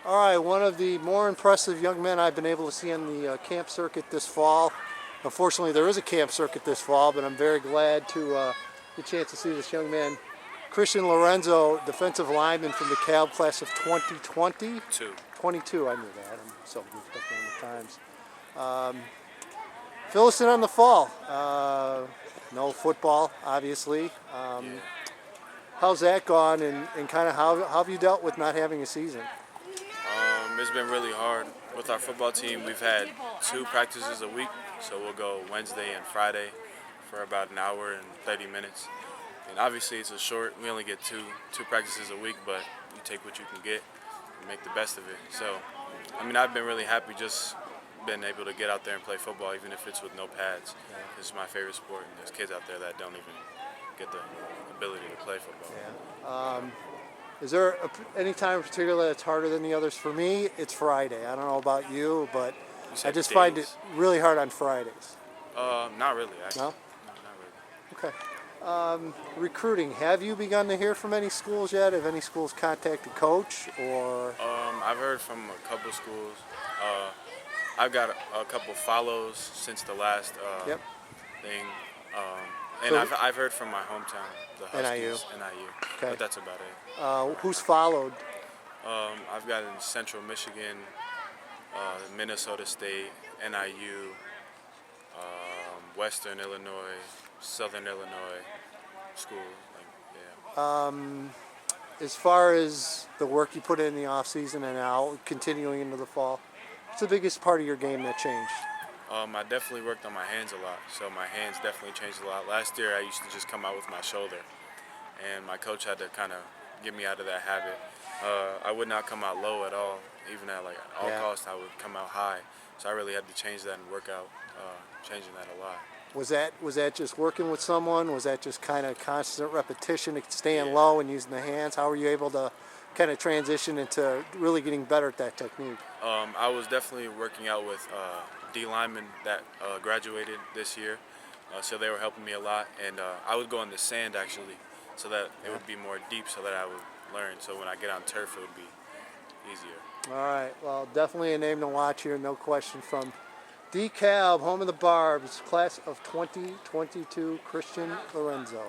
All right, one of the more impressive young men I've been able to see on the camp circuit this fall. Unfortunately, there is a camp circuit this fall, but I'm very glad to get a chance to see this young man. Christian Lorenzo, defensive lineman from the DeKalb class of 2020. 22, I knew that. I'm so goofed up on the times. Fill us in on the fall. No football, obviously. How's that gone, and kind of how have you dealt with not having a season? It's been really hard. With our football team, we've had 2 practices a week, so we'll go Wednesday and Friday for about an hour and 30 minutes. And obviously it's a short, we only get two practices a week, but you take what you can get and make the best of it. So, I mean, I've been really happy just been able to get out there and play football, even if it's with no pads. This is my favorite sport, and there's kids out there that don't even get the ability to play football. Yeah. Is there any time in particular that's harder than the others? For me, it's Friday. I don't know about you, but I just find it really hard on Fridays. Not really, actually. No? No, not really. Okay. Recruiting. Have you begun to hear from any schools yet? Have any schools contacted coach or? I've heard from a couple schools. I've got a couple follows since the last thing. And So, I've heard from my hometown, the Huskies, NIU. Okay. But that's about it. Who's followed? I've got in Central Michigan, Minnesota State, NIU, Western Illinois, Southern Illinois schools. As far as the work you put in the off season and now continuing into the fall, what's the biggest part of your game that changed? I definitely worked on my hands a lot, so my hands definitely changed a lot. Last year I used to just come out with my shoulder, and my coach had to kind of get me out of that habit. I would not come out low at all, even at all costs I would come out high. So I really had to change that and work out, changing that a lot. Was that just working with someone? Was that just kind of constant repetition, staying low and using the hands? How were you able to kind of transition into really getting better at that technique? I was definitely working out with D linemen that graduated this year, so they were helping me a lot. And I would go in the sand actually, so that it would be more deep, so that I would learn. So when I get on turf, it would be easier. All right. Well, definitely a name to watch here, no question, from DeKalb, home of the Barbs, class of 2022, Christian Lorenzo.